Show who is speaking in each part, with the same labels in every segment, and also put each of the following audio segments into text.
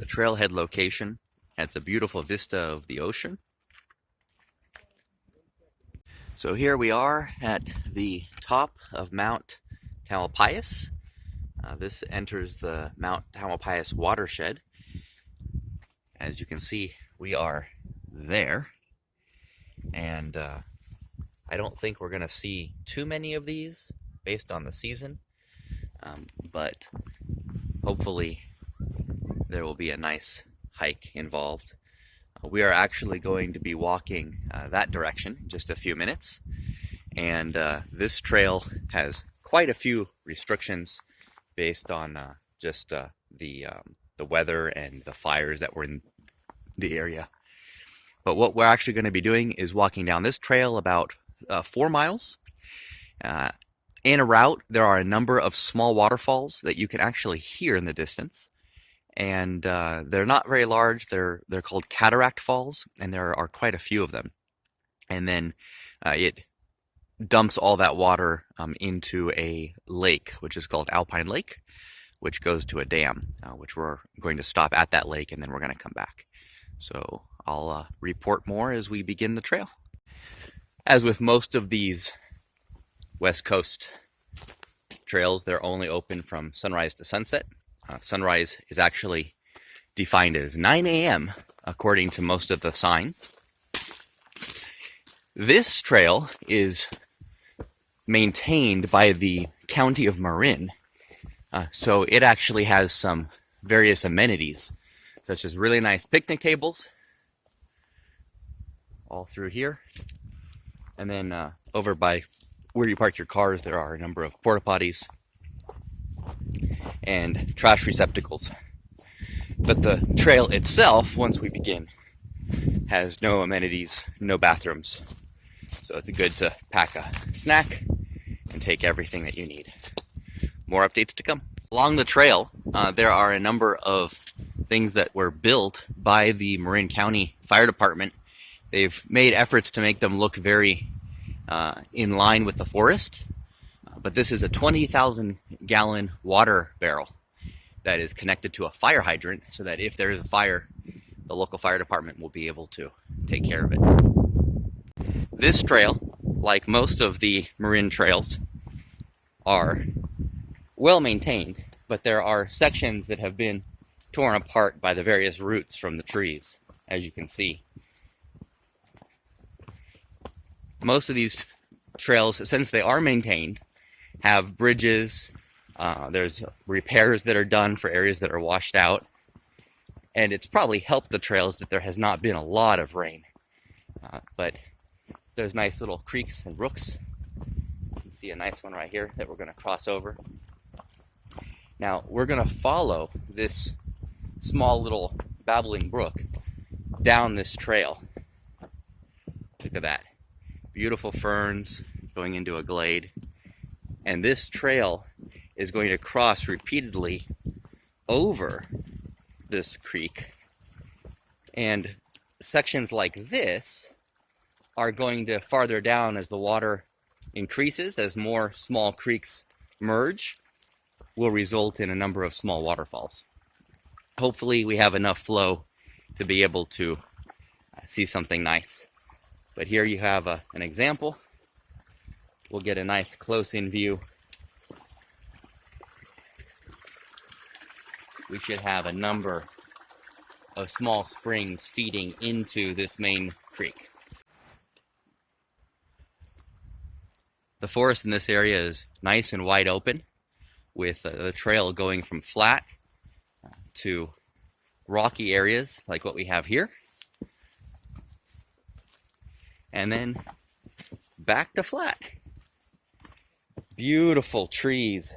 Speaker 1: trailhead location. It's a beautiful vista of the ocean. So here we are at the top of Mount Tamalpais. This enters the Mount Tamalpais watershed. As you can see, we are there. And I don't think we're going to see too many of these based on the season. But hopefully there will be a nice hike involved. We are actually going to be walking that direction in just a few minutes. And this trail has quite a few restrictions based on just the weather and the fires that were in the area. But what we're actually going to be doing is walking down this trail about 4 miles. In a route, there are a number of small waterfalls that you can actually hear in the distance. And they're not very large. They're called Cataract Falls, and there are quite a few of them. And then it dumps all that water into a lake, which is called Alpine Lake, which goes to a dam, which we're going to stop at that lake, and then we're going to come back. So I'll report more as we begin the trail. As with most of these West Coast trails, they're only open from sunrise to sunset. Sunrise is actually defined as 9 a.m. according to most of the signs. This trail is maintained by the county of Marin, so it actually has some various amenities, such as really nice picnic tables all through here. And then over by where you park your cars, there are a number of porta potties and trash receptacles. But the trail itself, once we begin, has no amenities, no bathrooms. So it's good to pack a snack and take everything that you need. More updates to come. Along the trail, there are a number of things that were built by the Marin County Fire Department. They've made efforts to make them look very in line with the forest. But this is a 20,000 gallon water barrel that is connected to a fire hydrant so that if there is a fire, the local fire department will be able to take care of it. This trail, like most of the Marin trails, are well maintained, but there are sections that have been torn apart by the various roots from the trees, as you can see. Most of these trails, since they are maintained, have bridges. There's repairs that are done for areas that are washed out, and it's probably helped the trails that there has not been a lot of rain. But there's nice little creeks and brooks. You can see a nice one right here that we're going to cross over. Now we're going to follow this small little babbling brook down this trail. Look at that. Beautiful ferns going into a glade. And this trail is going to cross repeatedly over this creek. And sections like this are going to farther down as the water increases, as more small creeks merge, will result in a number of small waterfalls. Hopefully we have enough flow to be able to see something nice. But here you have an example. We'll get a nice close-in view. We should have a number of small springs feeding into this main creek. The forest in this area is nice and wide open, with the trail going from flat to rocky areas like what we have here, and then back to flat. Beautiful trees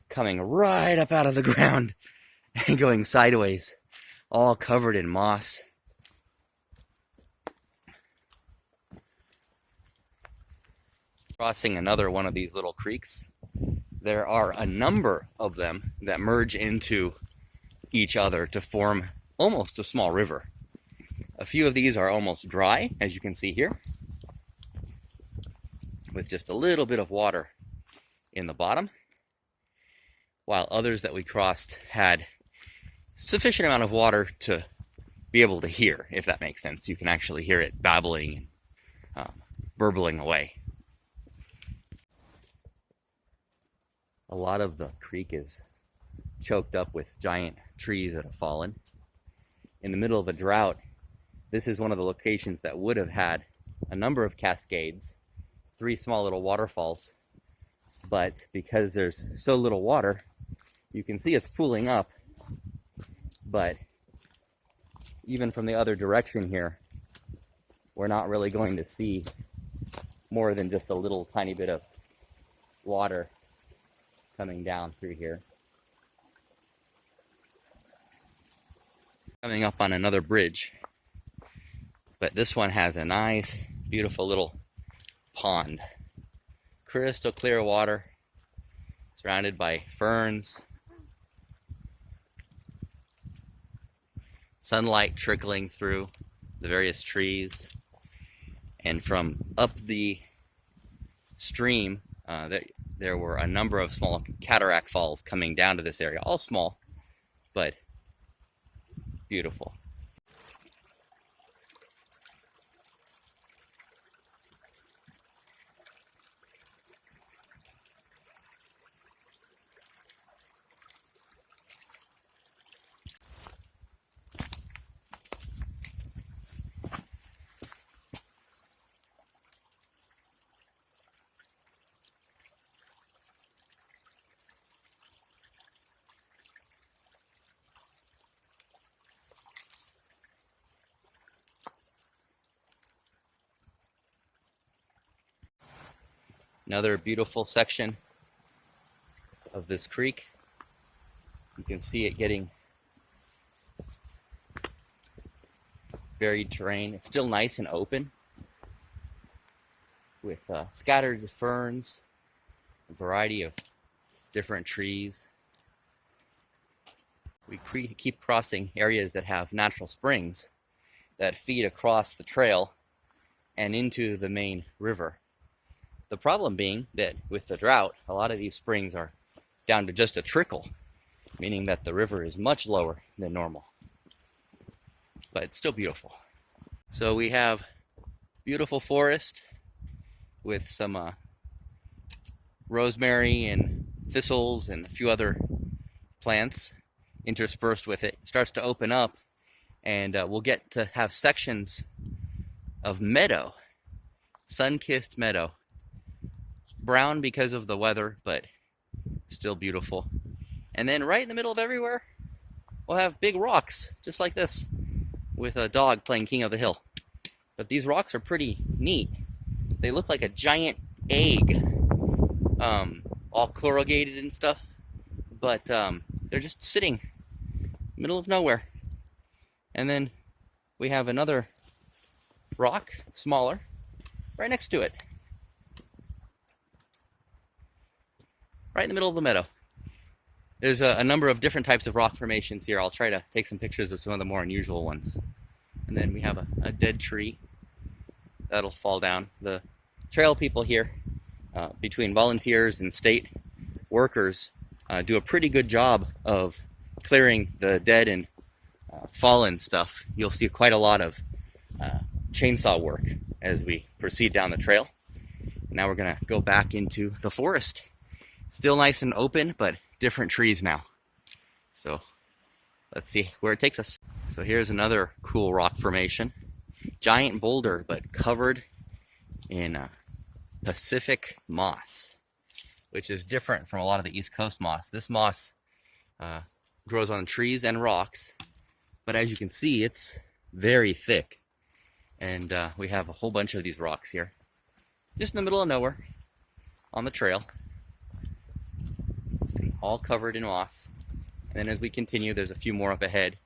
Speaker 1: coming right up out of the ground and going sideways, all covered in moss. Crossing another one of these little creeks. There are a number of them that merge into each other to form almost a small river. A few of these are almost dry, as you can see here, with just a little bit of water in the bottom, while others that we crossed had sufficient amount of water to be able to hear, if that makes sense. You can actually hear it babbling and burbling away. A lot of the creek is choked up with giant trees that have fallen. In the middle of a drought, this is one of the locations that would have had a number of cascades, 3 small little waterfalls, but because there's so little water, you can see it's pooling up, but even from the other direction here, we're not really going to see more than just a little tiny bit of water coming down through here. Coming up on another bridge, but this one has a nice, beautiful little pond. Crystal clear water, surrounded by ferns. Sunlight trickling through the various trees. And from up the stream, there were a number of small Cataract Falls coming down to this area. All small, but beautiful. Another beautiful section of this creek. You can see it getting varied terrain. It's still nice and open with scattered ferns, a variety of different trees. We keep crossing areas that have natural springs that feed across the trail and into the main river. The problem being that with the drought, a lot of these springs are down to just a trickle, meaning that the river is much lower than normal. But it's still beautiful. So we have beautiful forest with some rosemary and thistles and a few other plants interspersed with it. It starts to open up, and we'll get to have sections of meadow, sun-kissed meadow. Brown because of the weather, but still beautiful. And then right in the middle of everywhere, we'll have big rocks, just like this, with a dog playing King of the Hill. But these rocks are pretty neat. They look like a giant egg, all corrugated and stuff, but they're just sitting in the middle of nowhere. And then we have another rock, smaller, right next to it. Right in the middle of the meadow. There's a number of different types of rock formations here. I'll try to take some pictures of some of the more unusual ones. And then we have a dead tree that'll fall down. The trail people here, between volunteers and state workers, do a pretty good job of clearing the dead and fallen stuff. You'll see quite a lot of chainsaw work as we proceed down the trail. Now we're going to go back into the forest. Still nice and open, but different trees now. So let's see where it takes us. So here's another cool rock formation. Giant boulder, but covered in Pacific moss, which is different from a lot of the East Coast moss. This moss grows on trees and rocks, but as you can see, it's very thick. And we have a whole bunch of these rocks here, just in the middle of nowhere, on the trail. All covered in moss. And then as we continue, there's a few more up ahead.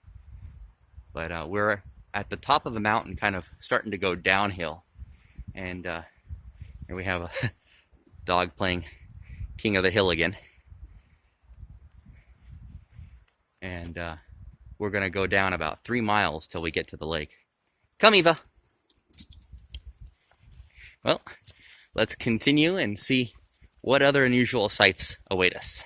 Speaker 1: But we're at the top of the mountain, kind of starting to go downhill. And here we have a dog playing King of the Hill again. And we're going to go down about 3 miles till we get to the lake. Come, Eva! Well, let's continue and see what other unusual sights await us.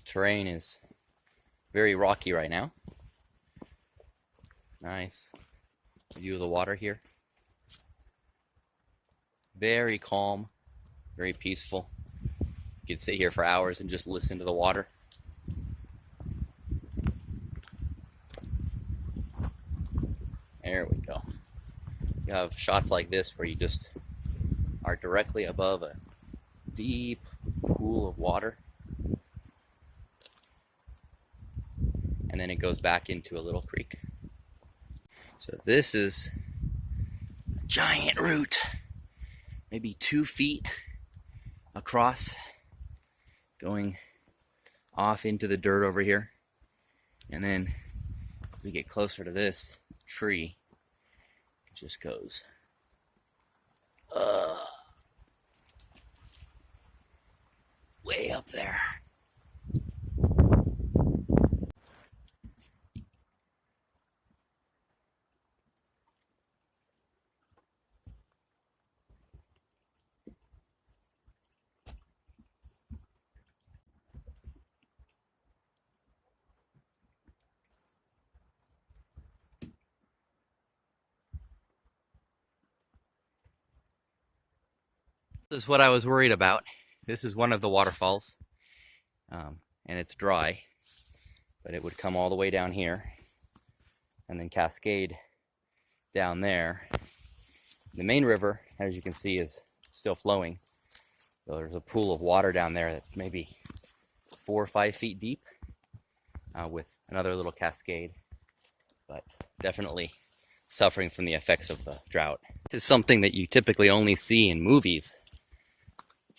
Speaker 1: Terrain is very rocky right now. Nice view of the water here. Very calm, very peaceful. You could sit here for hours and just listen to the water. There we go. You have shots like this where you just are directly above a deep pool of water. And then it goes back into a little creek. So this is a giant root, maybe 2 feet across, going off into the dirt over here. And then as we get closer to this tree, it just goes way up there. This is what I was worried about. This is one of the waterfalls, and it's dry, but it would come all the way down here and then cascade down there. The main river, as you can see, is still flowing. So there's a pool of water down there that's maybe 4 or 5 feet deep, with another little cascade, but definitely suffering from the effects of the drought. This is something that you typically only see in movies.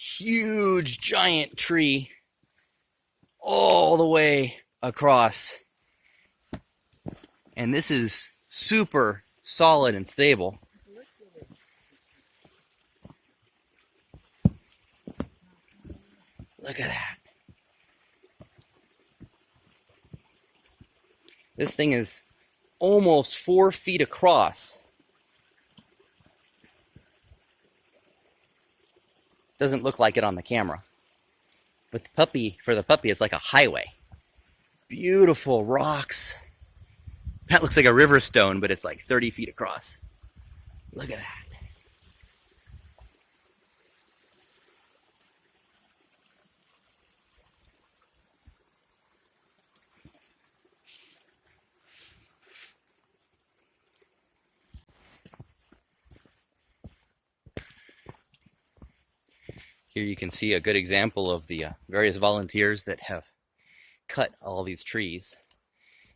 Speaker 1: Huge giant tree all the way across, and this is super solid and stable. Look at that. This thing is almost 4 feet across. Doesn't look like it on the camera. But for the puppy, it's like a highway. Beautiful rocks. That looks like a river stone, but it's like 30 feet across. Look at that. Here you can see a good example of the various volunteers that have cut all these trees.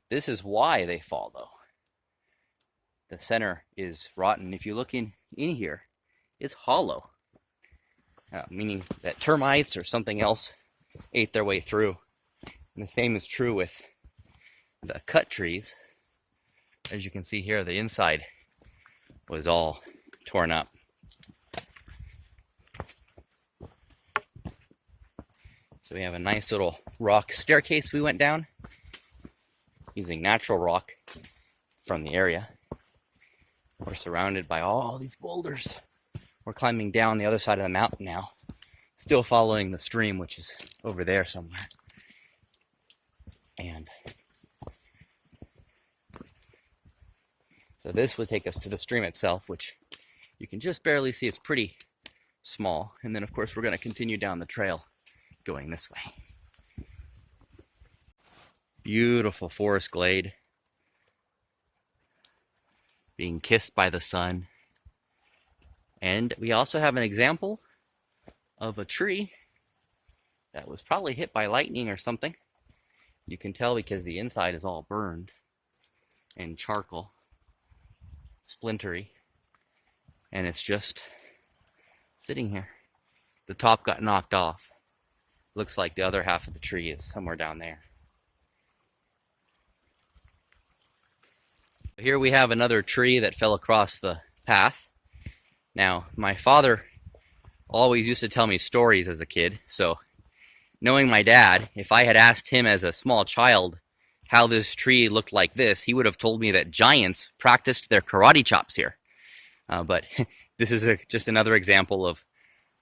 Speaker 1: This is why they fall, though. The center is rotten. If you look in here, it's hollow, meaning that termites or something else ate their way through. And the same is true with the cut trees. As you can see here, the inside was all torn up. So we have a nice little rock staircase we went down using natural rock from the area. We're surrounded by all these boulders. We're climbing down the other side of the mountain now, still following the stream, which is over there somewhere. And so this would take us to the stream itself, which you can just barely see. It's pretty small. And then, of course, we're going to continue down the trail going this way. Beautiful forest glade, being kissed by the sun. And we also have an example of a tree that was probably hit by lightning or something. You can tell because the inside is all burned and charcoal, splintery, and it's just sitting here. The top got knocked off. Looks like the other half of the tree is somewhere down there. Here we have another tree that fell across the path. Now, my father always used to tell me stories as a kid, so knowing my dad, if I had asked him as a small child how this tree looked like this, he would have told me that giants practiced their karate chops here. But this is just another example of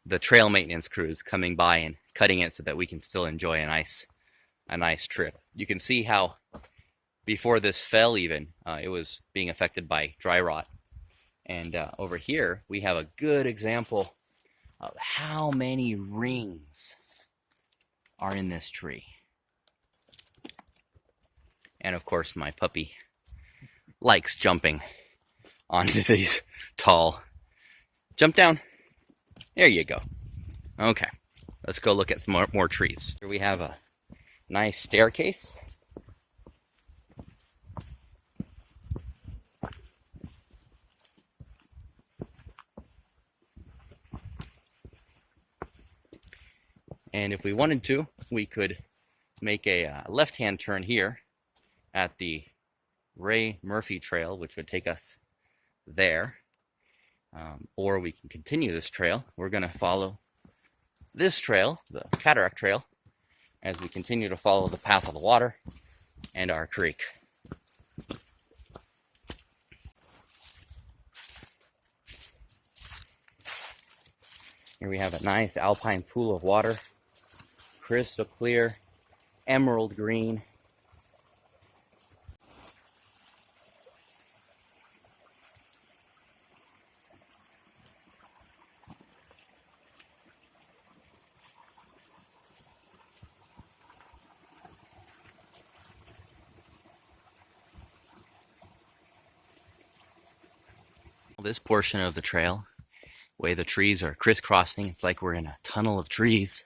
Speaker 1: the trail maintenance crews coming by and cutting it so that we can still enjoy a nice a nice trip. You can see how before this fell even, it was being affected by dry rot. And over here, we have a good example of how many rings are in this tree. And of course, my puppy likes jumping onto these tall. Jump down. There you go. Okay, let's go look at some more trees. Here we have a nice staircase. And if we wanted to, we could make a left-hand turn here at the Ray Murphy Trail, which would take us there. Or we can continue this trail. We're going to follow this trail, the Cataract Trail, as we continue to follow the path of the water and our creek. Here we have a nice alpine pool of water, crystal clear, emerald green. This portion of the trail, the way the trees are crisscrossing, it's like we're in a tunnel of trees.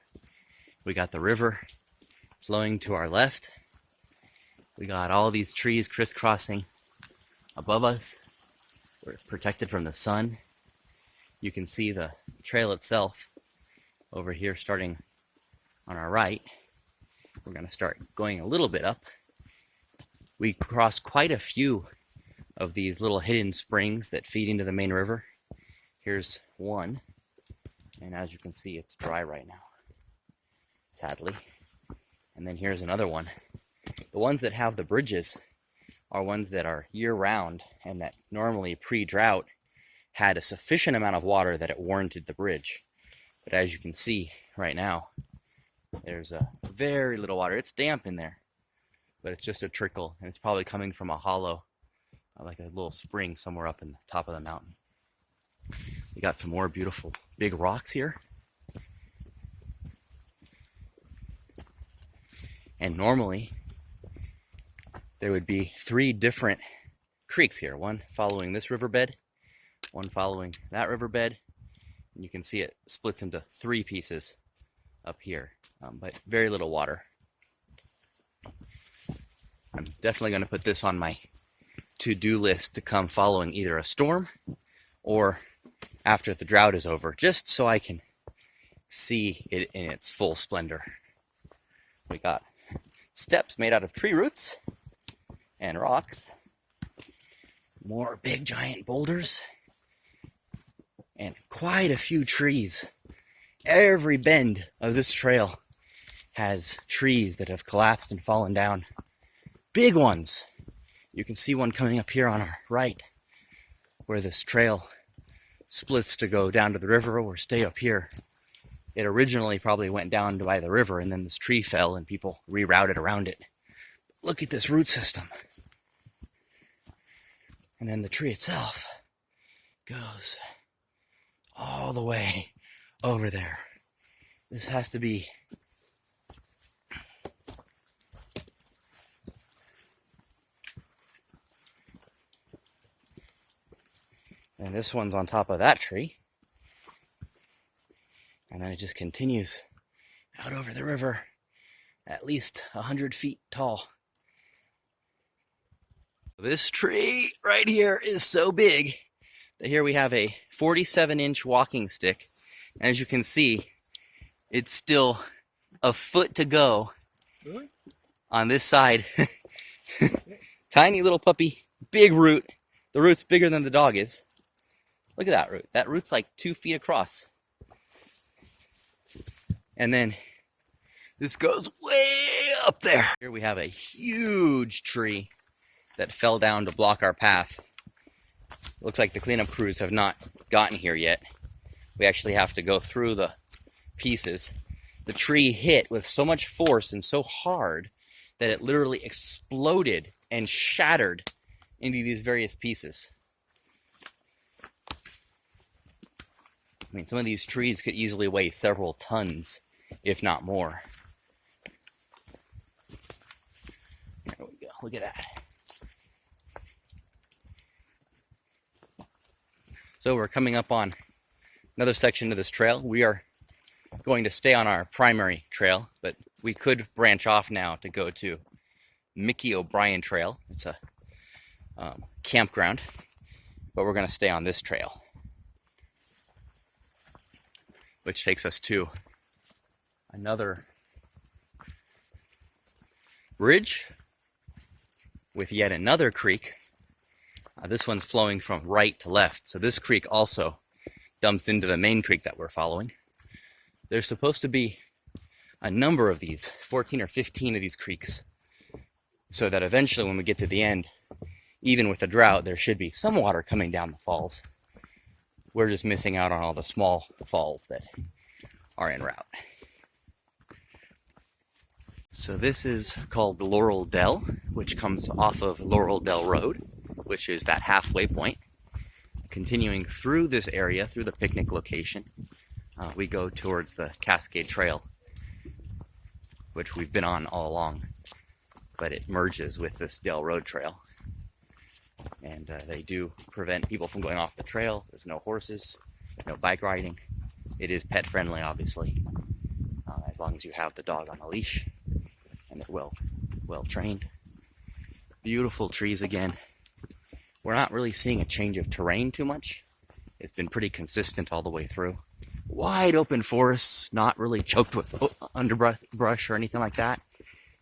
Speaker 1: We got the river flowing to our left. We got all these trees crisscrossing above us. We're protected from the sun. You can see the trail itself over here starting on our right. We're going to start going a little bit up. We cross quite a few of these little hidden springs that feed into the main river. Here's one, and as you can see, it's dry right now, sadly. And then here's another one. The ones that have the bridges are ones that are year-round and that normally pre-drought had a sufficient amount of water that it warranted the bridge. But as you can see right now, there's a very little water. It's damp in there, but it's just a trickle, and it's probably coming from a hollow, like a little spring somewhere up in the top of the mountain. We got some more beautiful big rocks here. And normally there would be 3 different creeks here, one following this riverbed, one following that riverbed, and you can see it splits into 3 pieces up here, but very little water. I'm definitely going to put this on my to-do list to come following either a storm or after the drought is over, just so I can see it in its full splendor. We got steps made out of tree roots and rocks, more big giant boulders, and quite a few trees. Every bend of this trail has trees that have collapsed and fallen down. Big ones. You can see one coming up here on our right, where this trail splits to go down to the river or stay up here. It originally probably went down by the river, and then this tree fell and people rerouted around it. Look at this root system. And then the tree itself goes all the way over there. This has to be and this one's on top of that tree. And then it just continues out over the river, at least 100 feet tall. This tree right here is so big that here we have a 47-inch walking stick. And as you can see, it's still a foot to go on this side. Tiny little puppy, big root. The root's bigger than the dog is. Look at that root. That root's like 2 feet across. And then this goes way up there. Here we have a huge tree that fell down to block our path. Looks like the cleanup crews have not gotten here yet. We actually have to go through the pieces. The tree hit with so much force and so hard that it literally exploded and shattered into these various pieces. I mean, some of these trees could easily weigh several tons, if not more. There we go. Look at that. So we're coming up on another section of this trail. We are going to stay on our primary trail, but we could branch off now to go to Mickey O'Brien Trail. It's a campground, but we're going to stay on this trail, which takes us to another bridge with yet another creek. This one's flowing from right to left, so this creek also dumps into the main creek that we're following. There's supposed to be a number of these, 14 or 15 of these creeks, so that eventually when we get to the end, even with the drought, there should be some water coming down the falls. We're just missing out on all the small falls that are en route. So this is called Laurel Dell, which comes off of Laurel Dell Road, which is that halfway point. Continuing through this area, through the picnic location, we go towards the Cascade Trail, which we've been on all along, but it merges with this Dell Road Trail. And they do prevent people from going off the trail. There's no horses, no bike riding. It is pet friendly, obviously, as long as you have the dog on a leash and they're well trained. Beautiful trees again. We're not really seeing a change of terrain too much. It's been pretty consistent all the way through. Wide open forests, not really choked with underbrush or anything like that.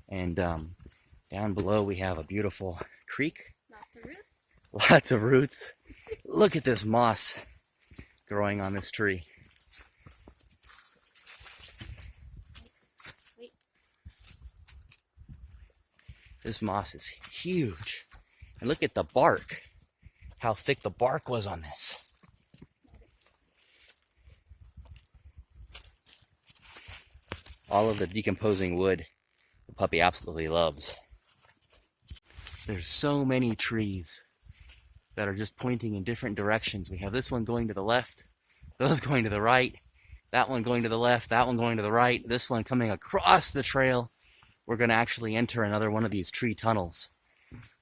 Speaker 1: And down below we have a beautiful creek. Lots of roots. Look at this moss growing on this tree. This moss is huge. And look at the bark. How thick the bark was on this. All of the decomposing wood the puppy absolutely loves. There's so many trees that are just pointing in different directions. We have this one going to the left, those going to the right, that one going to the left, that one going to the right, this one coming across the trail. We're going to actually enter another one of these tree tunnels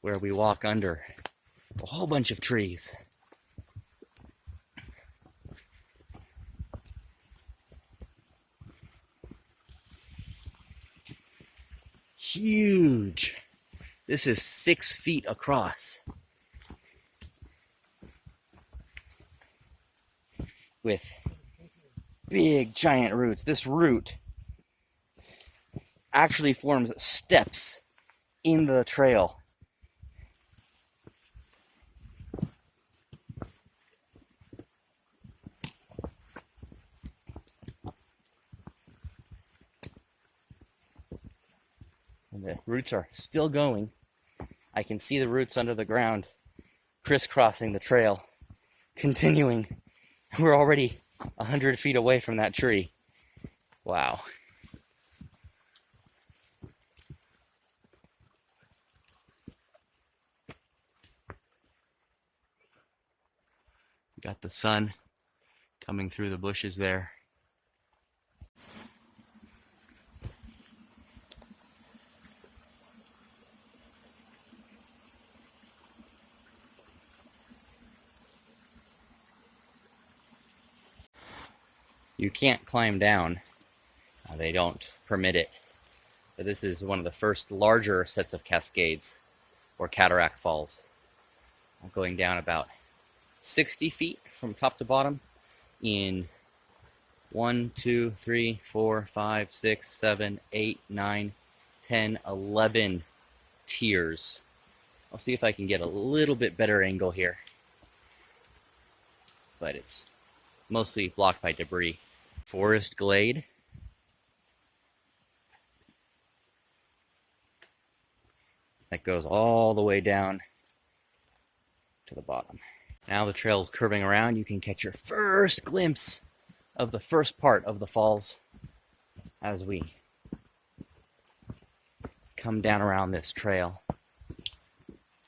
Speaker 1: where we walk under a whole bunch of trees. Huge. This is 6 feet across, with big giant roots. This root actually forms steps in the trail. And the roots are still going. I can see the roots under the ground, crisscrossing the trail, continuing. We're already 100 feet away from that tree. Wow. Got the sun coming through the bushes there. You can't climb down. They don't permit it. But this is one of the first larger sets of cascades, or Cataract Falls. Going down about 60 feet from top to bottom in 1, 2, 3, 4, 5, 6, 7, 8, 9, 10, 11 tiers. I'll see if I can get a little bit better angle here. But it's mostly blocked by debris. Forest glade. That goes all the way down to the bottom. Now the trail is curving around. You can catch your first glimpse of the first part of the falls as we come down around this trail.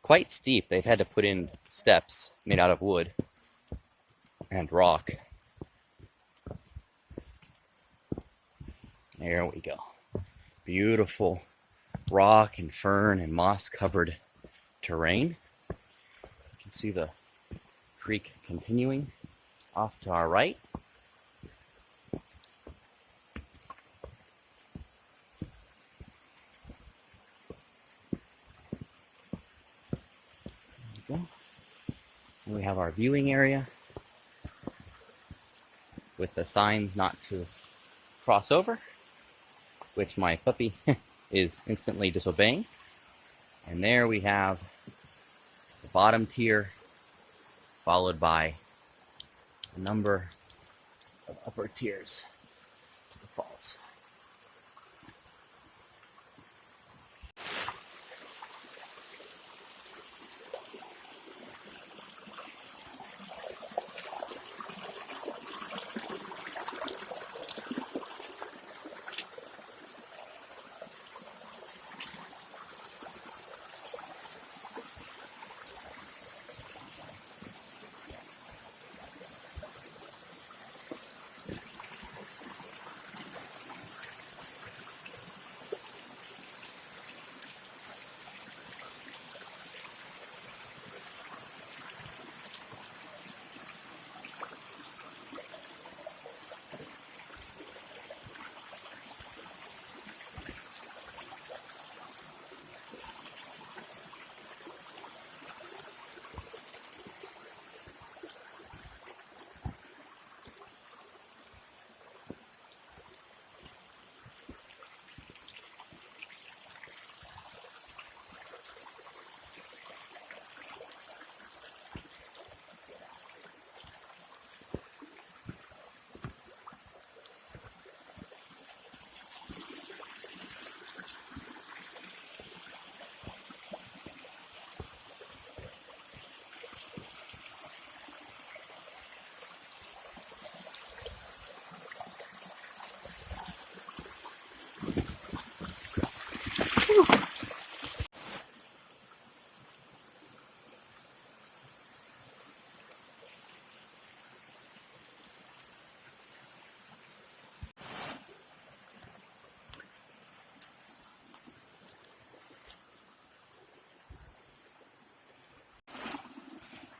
Speaker 1: Quite steep. They've had to put in steps made out of wood and rock. There we go. Beautiful rock and fern and moss covered terrain. You can see the creek continuing off to our right. There we go. And we have our viewing area with the signs not to cross over, which my puppy is instantly disobeying. And there we have the bottom tier, followed by a number of upper tiers to the falls.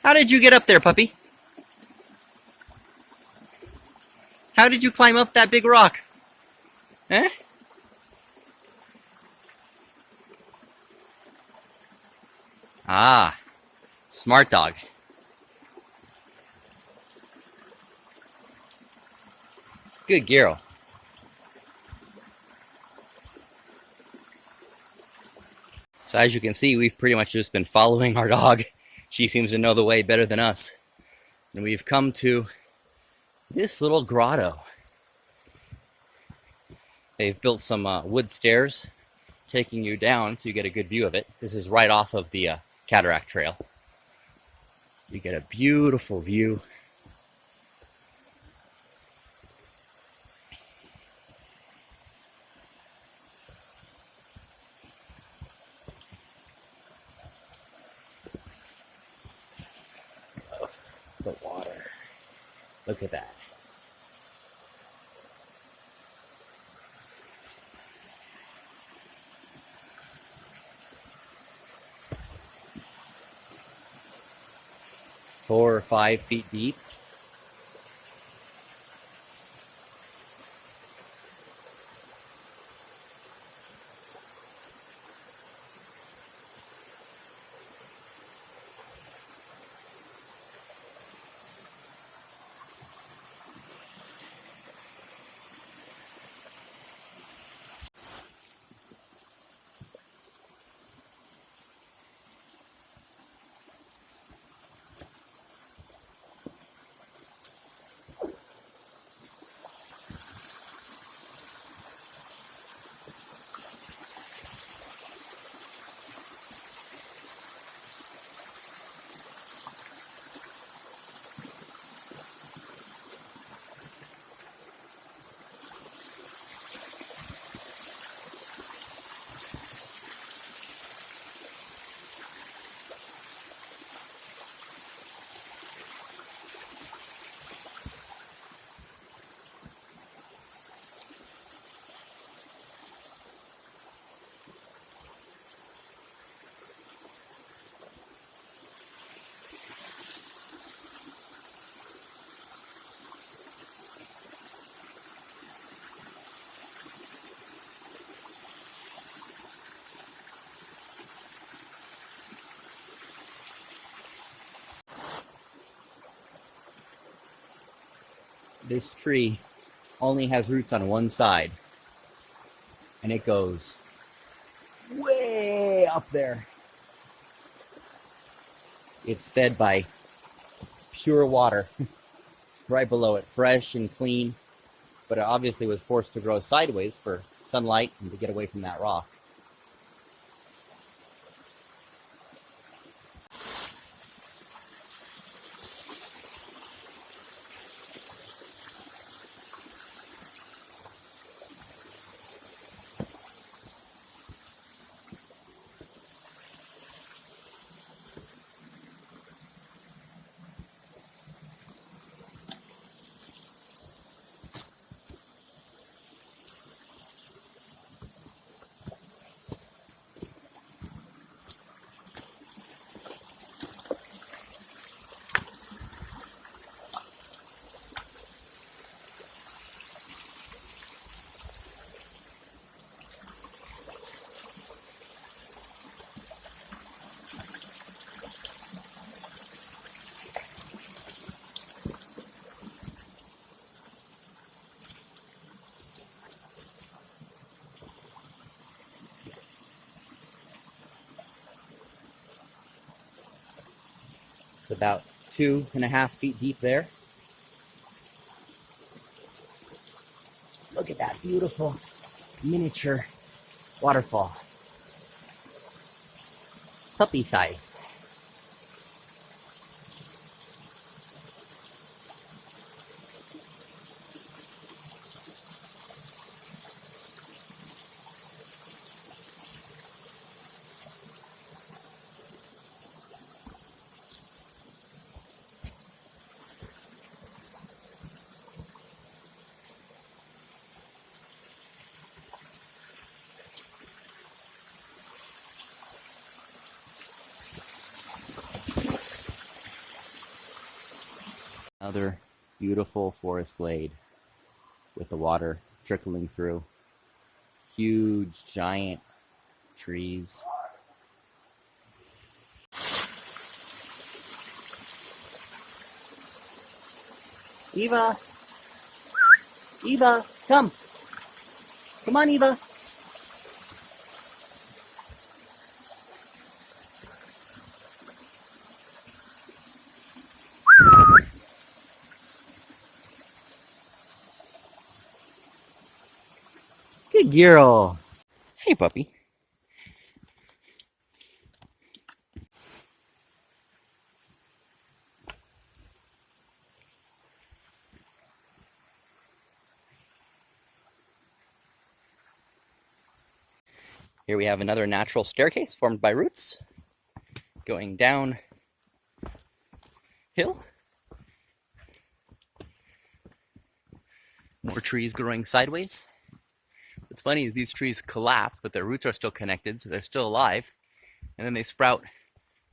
Speaker 1: How did you get up there, puppy? How did you climb up that big rock? Eh? Ah, smart dog. Good girl. So as you can see, we've pretty much just been following our dog. She seems to know the way better than us. And we've come to this little grotto. They've built some wood stairs taking you down so you get a good view of it. This is right off of the Cataract Trail. You get a beautiful view. Of the water. Look at that. Four or 5 feet deep. This tree only has roots on one side, and it goes way up there. It's fed by pure water right below it, fresh and clean, but it obviously was forced to grow sideways for sunlight and to get away from that rock. It's about 2.5 feet deep there. Look at that beautiful miniature waterfall. Puppy size. Another beautiful forest glade with the water trickling through. Huge, giant trees. Eva! Eva, come! Come on, Eva! Good girl! Hey, puppy. Here we have another natural staircase formed by roots going down hill. More trees growing sideways. What's funny is these trees collapse, but their roots are still connected, so they're still alive. And then they sprout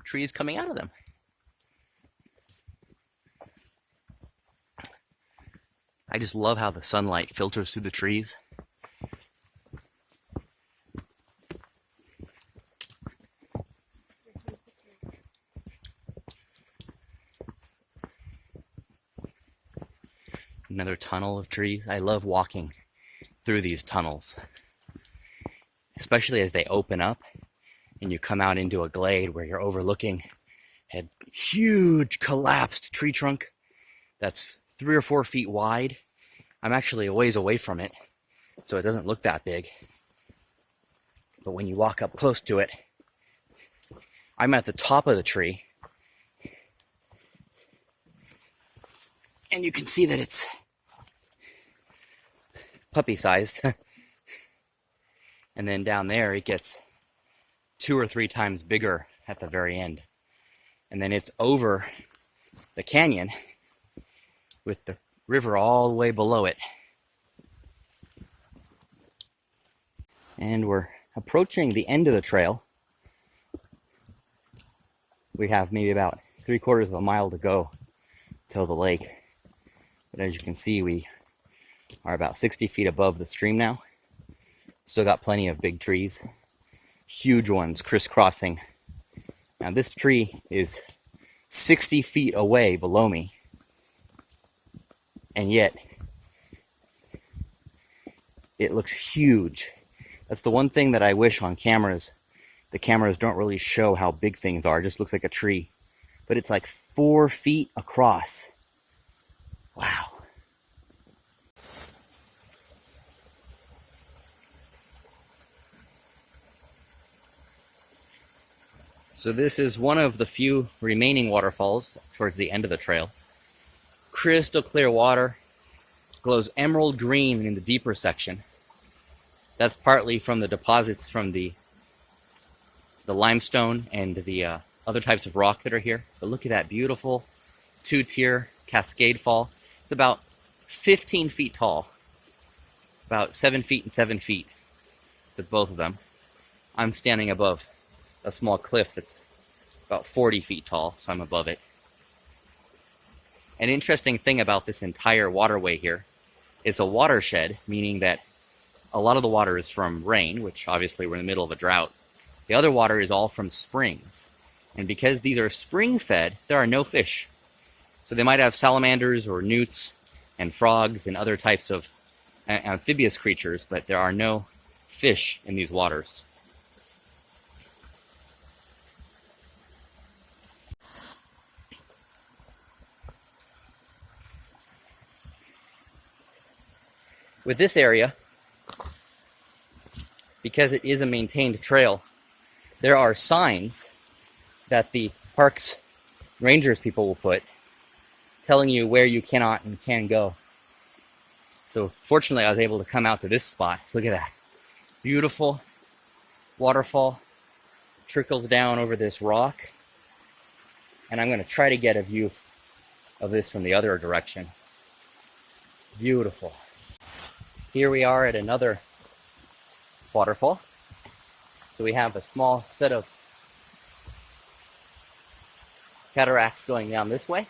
Speaker 1: trees coming out of them. I just love how the sunlight filters through the trees. Another tunnel of trees. I love walking through these tunnels, especially as they open up and you come out into a glade where you're overlooking a huge collapsed tree trunk that's 3 or 4 feet wide. I'm actually a ways away from it, so it doesn't look that big. But when you walk up close to it, I'm at the top of the tree, and you can see that it's puppy sized. And then down there it gets 2 or 3 times bigger at the very end. And then it's over the canyon with the river all the way below it. And we're approaching the end of the trail. We have maybe about 3/4 of a mile to go till the lake. But as you can see, we are about 60 feet above the stream now. Still got plenty of big trees, huge ones crisscrossing. Now this tree is 60 feet away below me. and yet it looks huge. That's the one thing that I wish on cameras. The cameras don't really show how big things are. It just looks like a tree. But it's like 4 feet across. Wow. So this is one of the few remaining waterfalls towards the end of the trail. Crystal clear water, glows emerald green in the deeper section. That's partly from the deposits from the limestone and the other types of rock that are here. But look at that beautiful 2-tier cascade fall. It's about 15 feet tall, about 7 feet and 7 feet with both of them. I'm standing above a small cliff that's about 40 feet tall, so I'm above it. An interesting thing about this entire waterway here, it's a watershed, meaning that a lot of the water is from rain, which obviously we're in the middle of a drought. The other water is all from springs. And because these are spring-fed, there are no fish. So they might have salamanders or newts and frogs and other types of amphibious creatures, but there are no fish in these waters. With this area, because it is a maintained trail, there are signs that the park's rangers people will put telling you where you cannot and can go. So fortunately, I was able to come out to this spot. Look at that. Beautiful waterfall trickles down over this rock. And I'm going to try to get a view of this from the other direction. Beautiful. Here we are at another waterfall. So we have a small set of cataracts going down this way.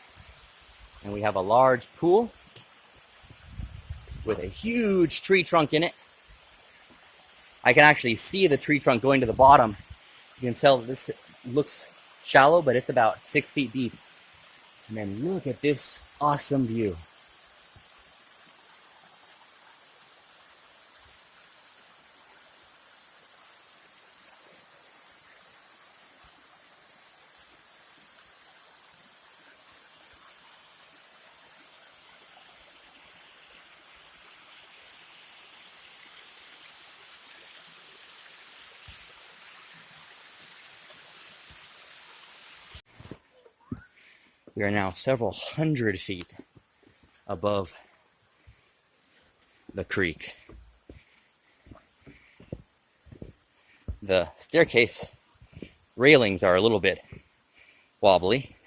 Speaker 1: And we have a large pool with a huge tree trunk in it. I can actually see the tree trunk going to the bottom. You can tell that this looks shallow, but it's about 6 feet deep. And then look at this awesome view. We are now several hundred feet above the creek. The staircase railings are a little bit wobbly,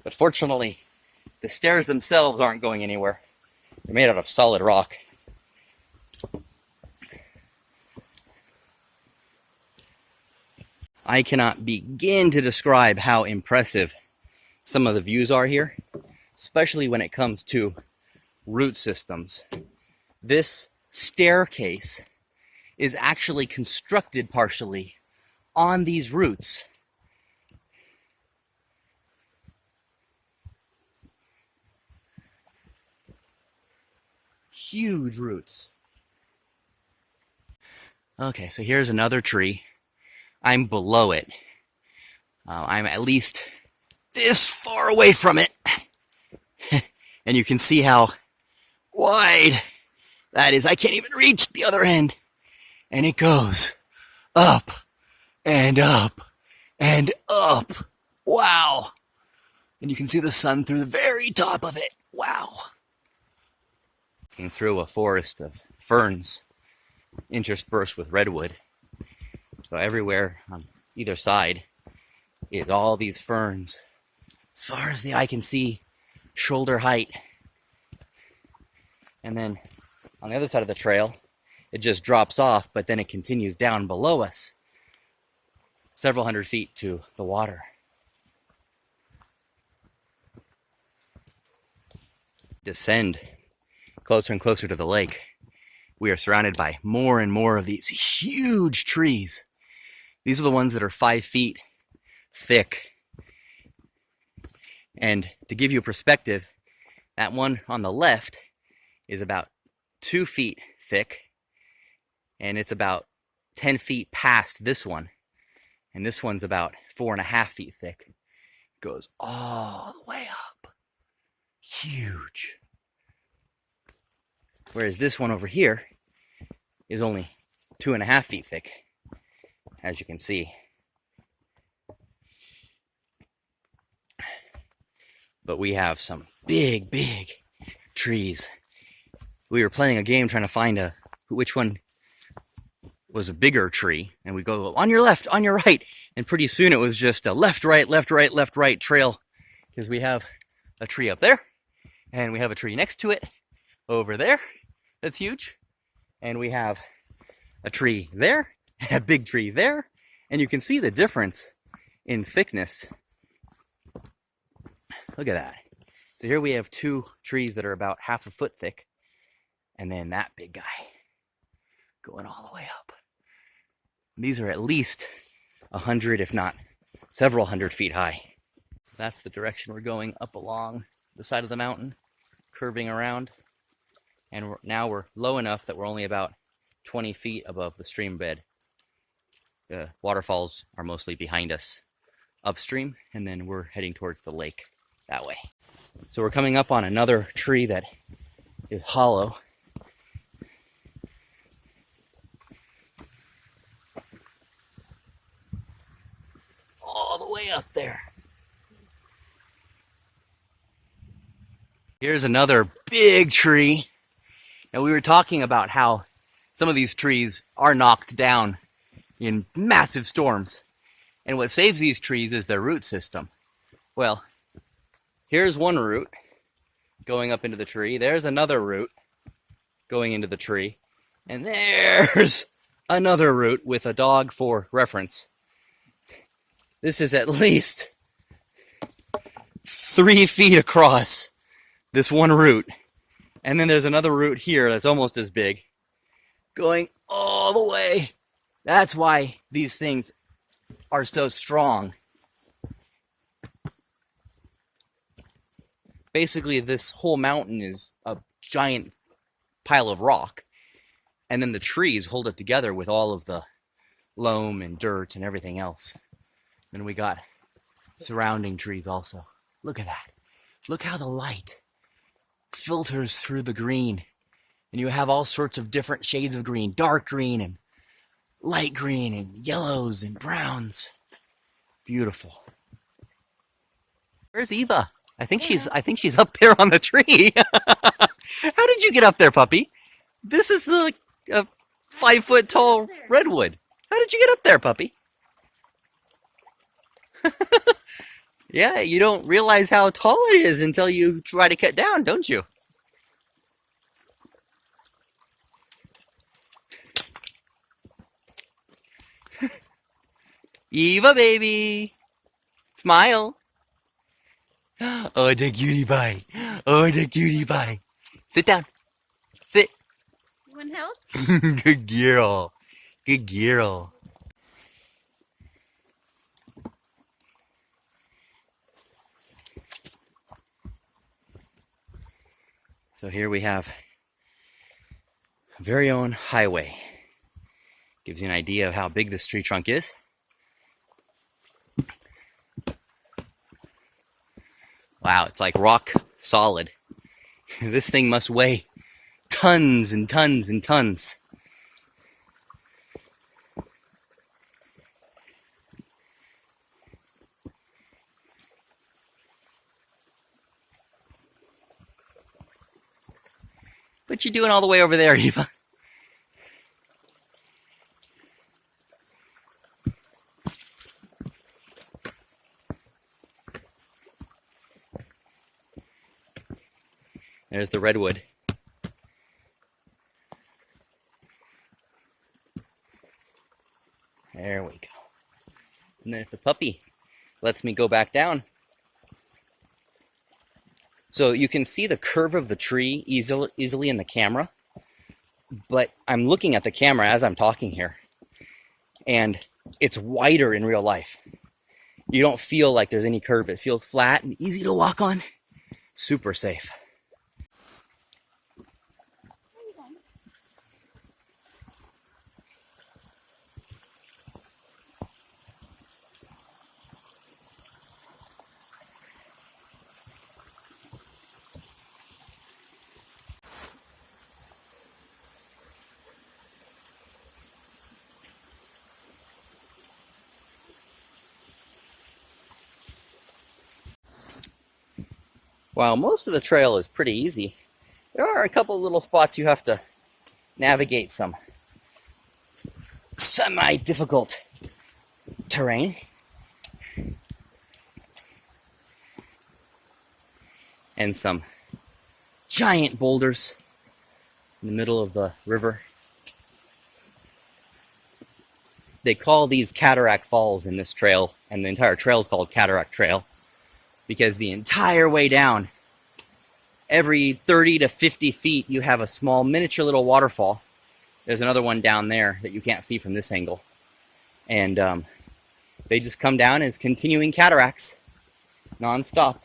Speaker 1: but fortunately, the stairs themselves aren't going anywhere. They're made out of solid rock. I cannot begin to describe how impressive some of the views are here, especially when it comes to root systems. This staircase is actually constructed partially on these roots. Huge roots. Okay, so here's another tree. I'm below it. I'm at least this far away from it. And you can see how wide that is. I can't even reach the other end. And it goes up and up and up. Wow. And you can see the sun through the very top of it. Wow. Looking through a forest of ferns interspersed with redwood. So everywhere on either side is all these ferns. As far as the eye can see, shoulder height. And then on the other side of the trail, it just drops off, but then it continues down below us, several hundred feet to the water. Descend closer and closer to the lake. We are surrounded by more and more of these huge trees. These are the ones that are 5 feet thick. And to give you a perspective, That one on the left is about 2 feet thick, and it's about 10 feet past this one. And this one's about 4.5 feet thick. It goes all the way up. Huge. Whereas this one over here is only 2.5 feet thick, as you can see. But we have some big, big trees. We were playing a game trying to find which one was a bigger tree, and we go on your left, on your right, and pretty soon it was just a left, right, left, right, left, right trail, because we have a tree up there, and we have a tree next to it over there that's huge, and we have a tree there, and a big tree there, and you can see the difference in thickness. Look at that. So here we have 2 trees that are about 1/2 foot thick, and then that big guy going all the way up. These are at least 100, if not several hundred feet high. That's the direction we're going, up along the side of the mountain, curving around. And now we're low enough that we're only about 20 feet above the stream bed. The waterfalls are mostly behind us upstream, and then we're heading towards the lake that way. So we're coming up on another tree that is hollow. All the way up there. Here's another big tree. Now, we were talking about how some of these trees are knocked down in massive storms. And what saves these trees is their root system. Well, here's one root going up into the tree. There's another root going into the tree. And there's another root with a dog for reference. This is at least 3 feet across, this one root. And then there's another root here that's almost as big, going all the way. That's why these things are so strong. Basically, this whole mountain is a giant pile of rock, and then the trees hold it together with all of the loam and dirt and everything else. Then we got surrounding trees also. Look at that. Look how the light filters through the green. And you have all sorts of different shades of green. Dark green and light green and yellows and browns. Beautiful. Where's Eva? I think she's up there on the tree. How did you get up there, puppy? This is a 5 foot tall redwood. How did you get up there, puppy? Yeah, you don't realize how tall it is until you try to cut down, don't you? Eva, baby! Smile! Oh, the cutie pie! Oh, the cutie pie! Sit down! Sit!
Speaker 2: You want help?
Speaker 1: Good girl! Good girl! So here we have a very own highway. Gives you an idea of how big this tree trunk is. Wow, it's like rock solid. This thing must weigh tons and tons and tons. What you doing all the way over there, Eva? There's the redwood. There we go. And then if the puppy lets me go back down. So you can see the curve of the tree easily in the camera. But I'm looking at the camera as I'm talking here. And it's wider in real life. You don't feel like there's any curve. It feels flat and easy to walk on. Super safe. While most of the trail is pretty easy, there are a couple of little spots you have to navigate some semi-difficult terrain. And some giant boulders in the middle of the river. They call these Cataract Falls in this trail, and the entire trail is called Cataract Trail, because the entire way down, every 30 to 50 feet, you have a small miniature little waterfall. There's another one down there that you can't see from this angle. And they just come down as continuing cataracts, non-stop.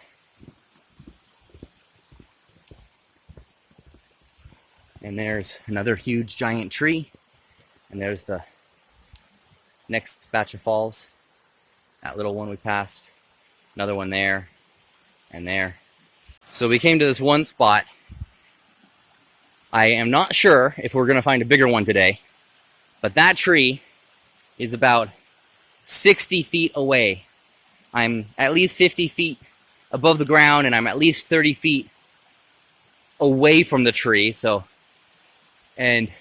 Speaker 1: And there's another huge giant tree. And there's the next batch of falls. That little one we passed. Another one there. And there. So we came to this one spot. I am not sure if we're going to find a bigger one today. But that tree is about 60 feet away. I'm at least 50 feet above the ground. And I'm at least 30 feet away from the tree. And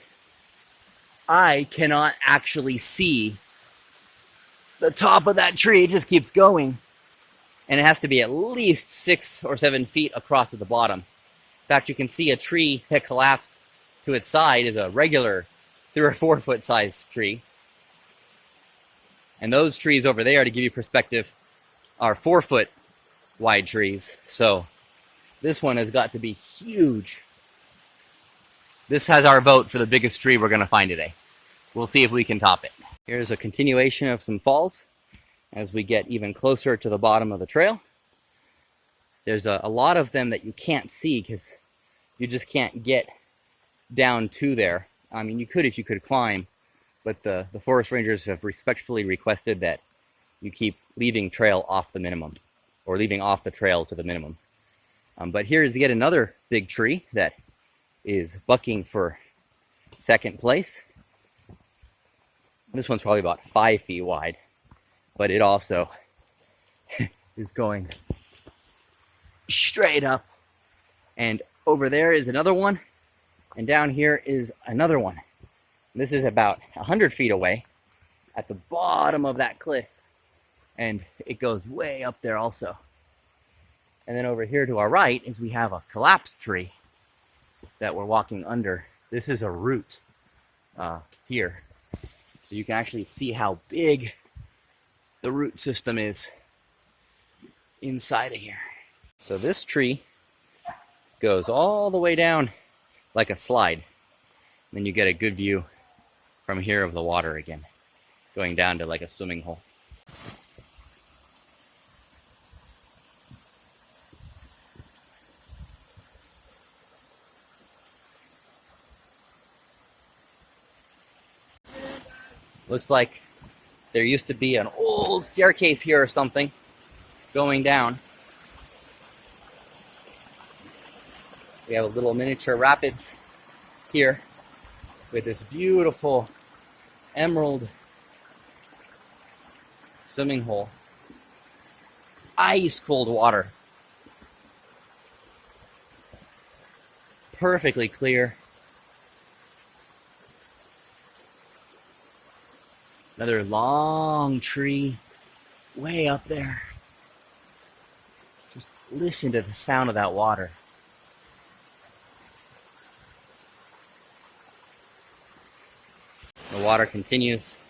Speaker 1: I cannot actually see the top of that tree. It just keeps going. And it has to be at least 6 or 7 feet across at the bottom. In fact, you can see a tree that collapsed to its side is a regular 3 or 4 foot size tree. And those trees over there, to give you perspective, are 4 foot wide trees. So this one has got to be huge. This has our vote for the biggest tree we're going to find today. We'll see if we can top it. Here's a continuation of some falls as we get even closer to the bottom of the trail. There's a lot of them that you can't see because you just can't get down to there. I mean, you could if you could climb, but the forest rangers have respectfully requested that you keep leaving trail off the minimum, or leaving off the trail to the minimum. But here is yet another big tree that is bucking for second place. This one's probably about 5 feet wide, but it also is going straight up. And over there is another one, and down here is another one. This is about 100 feet away at the bottom of that cliff, and it goes way up there also. And then over here to our right is we have a collapsed tree that we're walking under. This is a root here. So you can actually see how big the root system is inside of here. So this tree goes all the way down like a slide. And then you get a good view from here of the water again, going down to like a swimming hole. Looks like there used to be an old staircase here or something going down. We have a little miniature rapids here with this beautiful emerald swimming hole. Ice cold water. Perfectly clear. Another long tree way up there. Just listen to the sound of that water. The water continues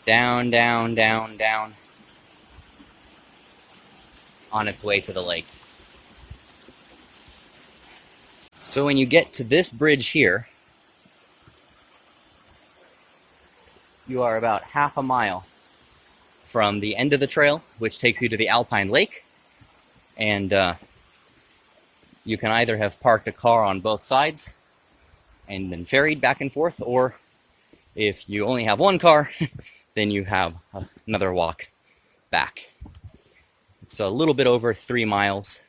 Speaker 1: down, down, down, down on its way to the lake. So when you get to this bridge here, you are about half a mile from the end of the trail, which takes you to the Alpine Lake. And you can either have parked a car on both sides and then ferried back and forth, or if you only have one car, then you have another walk back. It's a little bit over 3 miles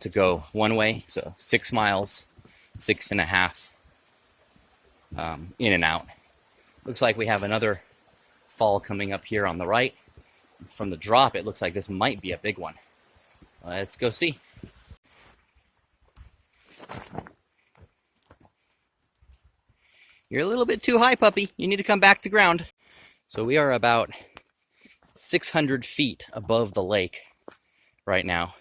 Speaker 1: to go one way, so 6 miles, 6.5 in and out. Looks like we have another fall coming up here on the right. From the drop, it looks like this might be a big one. Let's go see. You're a little bit too high, puppy. You need to come back to ground. So we are about 600 feet above the lake right now.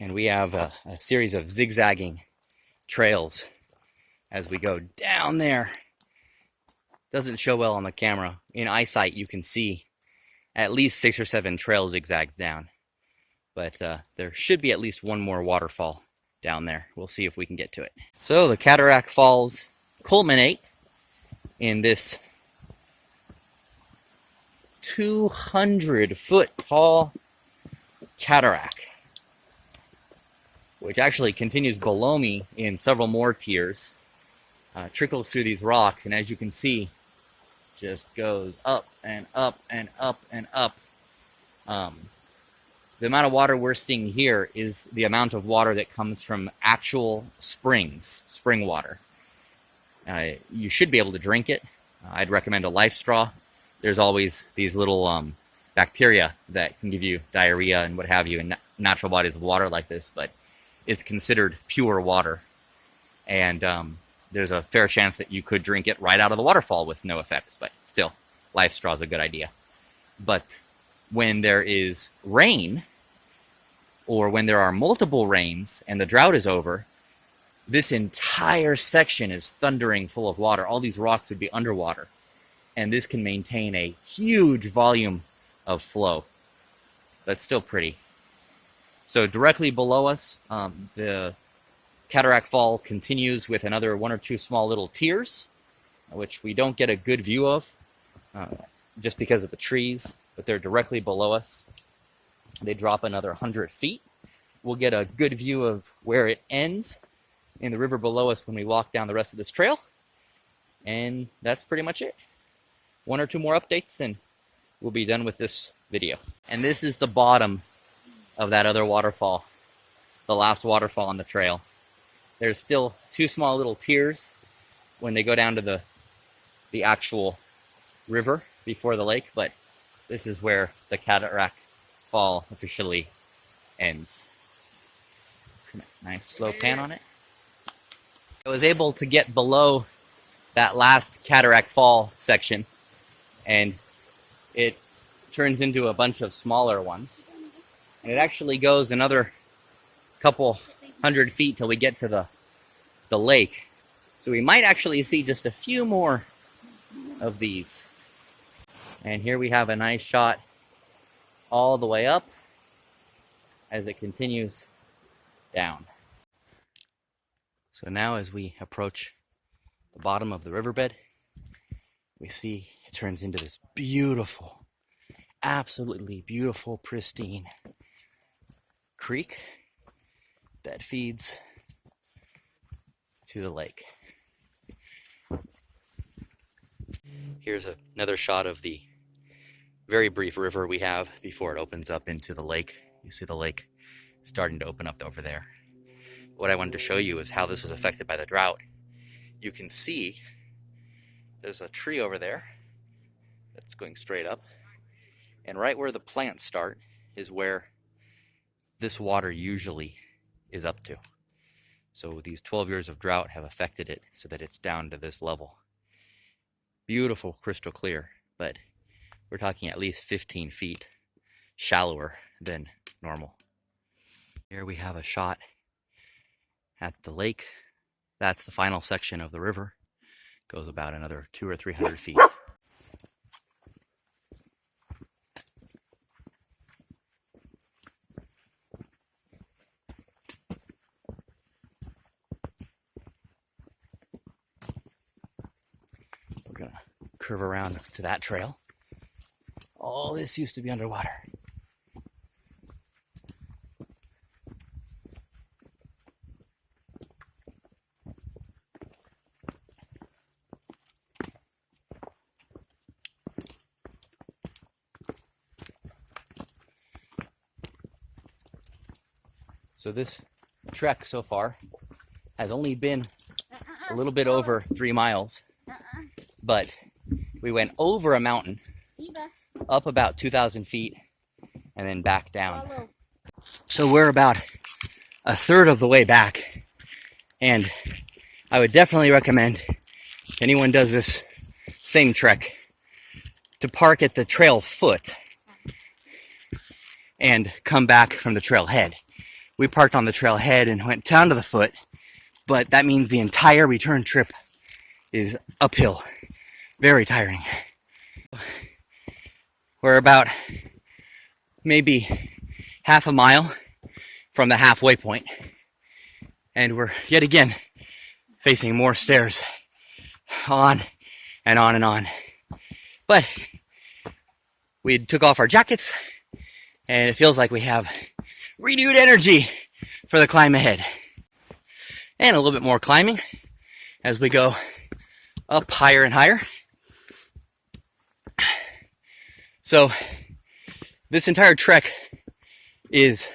Speaker 1: And we have a series of zigzagging trails as we go down there. Doesn't show well on the camera. In eyesight, you can see at least 6 or 7 trail zigzags down. But there should be at least one more waterfall down there. We'll see if we can get to it. So the Cataract Falls culminate in this 200-foot tall cataract, which actually continues below me in several more tiers, trickles through these rocks, and as you can see, just goes up and up and up and up. The amount of water we're seeing here is the amount of water that comes from actual springs, spring water. You should be able to drink it. I'd recommend a life straw. There's always these little bacteria that can give you diarrhea and what have you in natural bodies of water like this, but it's considered pure water. And there's a fair chance that you could drink it right out of the waterfall with no effects, but still, life straw is a good idea. But when there is rain, or when there are multiple rains and the drought is over, this entire section is thundering full of water. All these rocks would be underwater, and this can maintain a huge volume of flow. That's still pretty. So directly below us, the Cataract Fall continues with another 1 or 2 small little tiers, which we don't get a good view of just because of the trees, but they're directly below us. They drop another 100 feet. We'll get a good view of where it ends in the river below us when we walk down the rest of this trail. And that's pretty much it. 1 or 2 more updates and we'll be done with this video. And this is the bottom of that other waterfall, the last waterfall on the trail. There's still 2 small little tiers when they go down to the actual river before the lake, but this is where the Cataract Fall officially ends. It's a nice slow pan on it. I was able to get below that last Cataract Fall section, and it turns into a bunch of smaller ones. And it actually goes another couple 100 feet till we get to the lake. So we might actually see just a few more of these. And here we have a nice shot all the way up as it continues down. So now as we approach the bottom of the riverbed, we see it turns into this beautiful, absolutely beautiful, pristine creek that feeds to the lake. Here's another shot of the very brief river we have before it opens up into the lake. You see the lake starting to open up over there. What I wanted to show you is how this was affected by the drought. You can see there's a tree over there that's going straight up, and right where the plants start is where this water usually is up to. So these 12 years of drought have affected it so that it's down to this level. Beautiful, crystal clear, but we're talking at least 15 feet shallower than normal. Here we have a shot at the lake. That's the final section of the river. Goes about another 200 or 300 feet. We're gonna curve around to that trail. All this used to be underwater. So this trek so far has only been a little bit over 3 miles, but we went over a mountain, up about 2,000 feet, and then back down.
Speaker 2: So we're about a third of the way back, and I would definitely recommend if anyone does this same trek to park at the trail foot and come back from the trail head. We parked on the trail head and went down to the foot, but that means the entire return trip is uphill. Very tiring. We're about maybe half a mile from the halfway point, and we're yet again facing more stairs on and on and on. But we took off our jackets, and it feels like we have renewed energy for the climb ahead. And a little bit more climbing as we go up higher and higher. So this entire trek is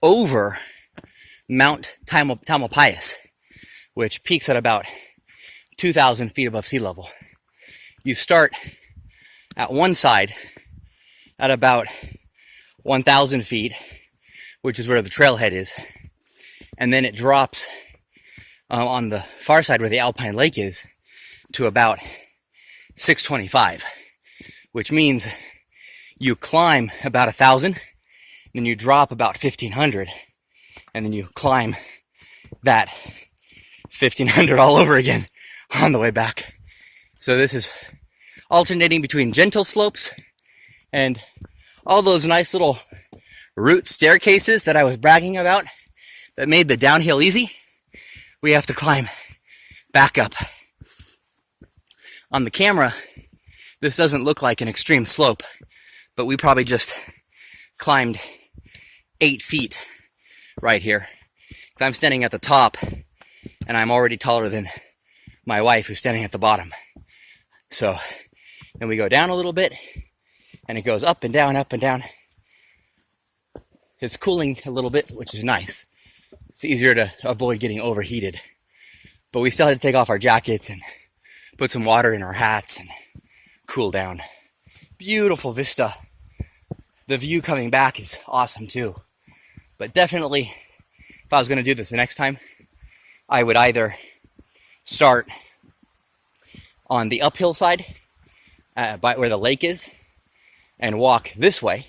Speaker 2: over Mount Tamalpais, which peaks at about 2,000 feet above sea level. You start at one side at about 1,000 feet, which is where the trailhead is, and then it drops on the far side where the Alpine Lake is to about 625, which means you climb about 1,000, then you drop about 1,500, and then you climb that 1,500 all over again on the way back. So this is alternating between gentle slopes and all those nice little root staircases that I was bragging about that made the downhill easy. We have to climb back up. On the camera, this doesn't look like an extreme slope, but we probably just climbed 8 feet right here. Because I'm standing at the top, and I'm already taller than my wife who's standing at the bottom. So then we go down a little bit, and it goes up and down, up and down. It's cooling a little bit, which is nice. It's easier to avoid getting overheated. But we still had to take off our jackets and put some water in our hats and cool down. Beautiful vista. The view coming back is awesome too. But definitely, if I was going to do this the next time, I would either start on the uphill side by where the lake is and walk this way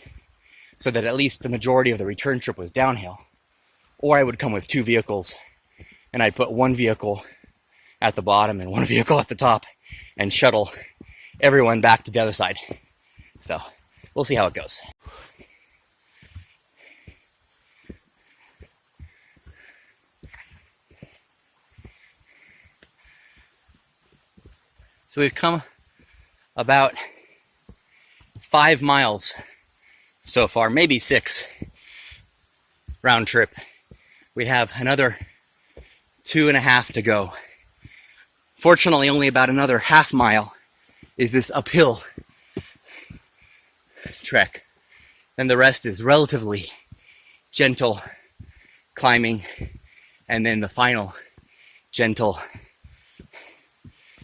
Speaker 2: so that at least the majority of the return trip was downhill. Or I would come with 2 vehicles and I'd put one vehicle at the bottom and one vehicle at the top and shuttle everyone back to the other side. So we'll see how it goes. So we've come about 5 miles so far, maybe 6 round trip. We have another 2.5 to go. Fortunately, only about another half mile is this uphill trek. And the rest is relatively gentle climbing, and then the final gentle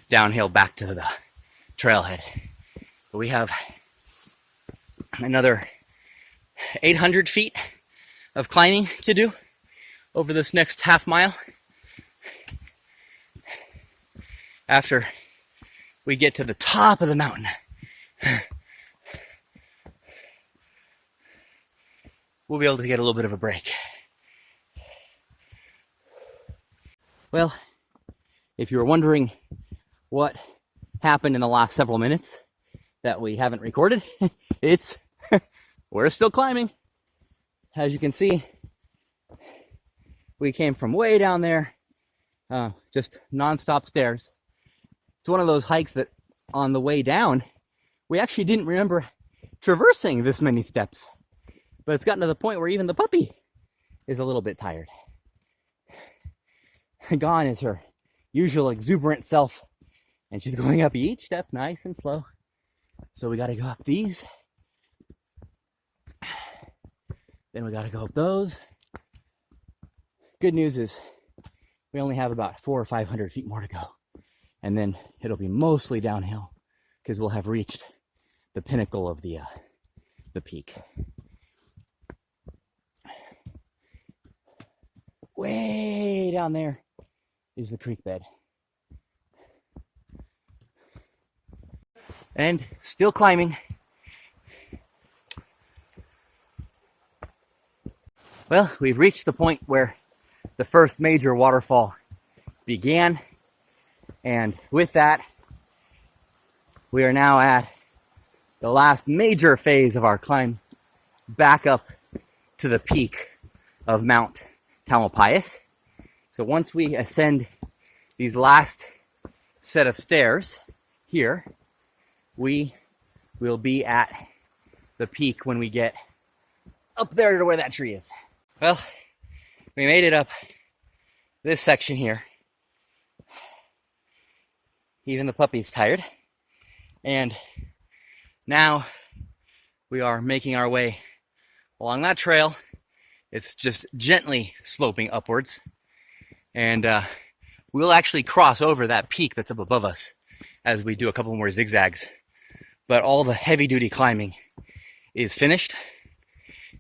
Speaker 2: downhill back to the trailhead. But we have another 800 feet of climbing to do over this next half mile. After we get to the top of the mountain, we'll be able to get a little bit of a break. Well, if you were wondering what happened in the last several minutes that we haven't recorded, it's we're still climbing. As you can see, we came from way down there, just non-stop stairs. It's one of those hikes that on the way down, we actually didn't remember traversing this many steps. But it's gotten to the point where even the puppy is a little bit tired. Gone is her usual exuberant self, and she's going up each step nice and slow. So we got to go up these. Then we got to go up those. Good news is we only have about 400 or 500 feet more to go. And then it'll be mostly downhill because we'll have reached the pinnacle of the peak. way down there is the creek bed. And still climbing. Well, we've reached the point where the first major waterfall began. And with that, we are now at the last major phase of our climb back up to the peak of Mount Tamalpais. So once we ascend these last set of stairs here, we will be at the peak when we get up there to where that tree is. Well, we made it up this section here. Even the puppy's tired. And now we are making our way along that trail. It's just gently sloping upwards. And we'll actually cross over that peak that's up above us as we do a couple more zigzags. But all the heavy duty climbing is finished.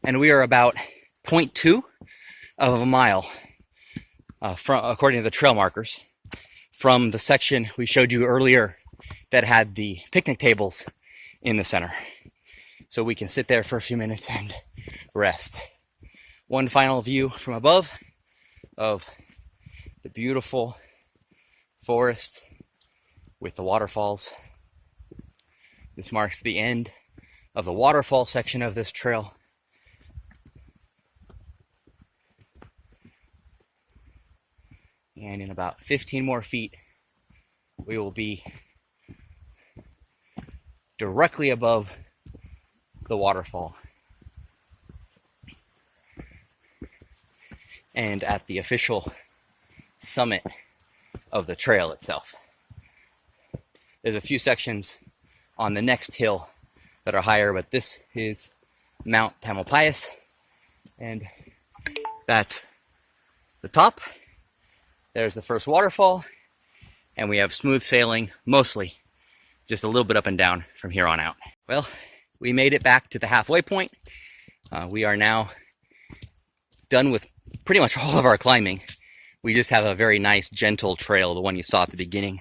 Speaker 2: And we are about 0.2 of a mile, according to the trail markers, from the section we showed you earlier that had the picnic tables in the center. So we can sit there for a few minutes and rest. One final view from above of the beautiful forest with the waterfalls. This marks the end of the waterfall section of this trail. And in about 15 more feet, we will be directly above the waterfall and at the official summit of the trail itself. There's a few sections on the next hill that are higher, but this is Mount Tamalpais, and that's the top. There's the first waterfall, and we have smooth sailing, mostly just a little bit up and down from here on out. Well, we made it back to the halfway point. We are now done with pretty much all of our climbing. We just have a very nice, gentle trail, the one you saw at the beginning.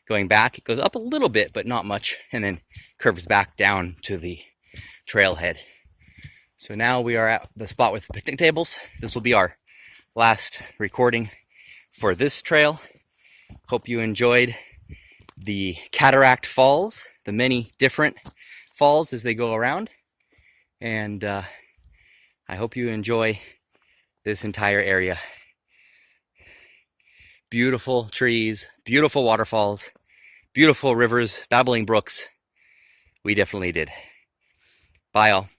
Speaker 2: Going back, it goes up a little bit, but not much, and then curves back down to the trailhead. So now we are at the spot with the picnic tables. This will be our last recording for this trail. Hope you enjoyed the Cataract Falls, the many different falls as they go around. And I hope you enjoy this entire area. Beautiful trees, beautiful waterfalls, beautiful rivers, babbling brooks. We definitely did. Bye all.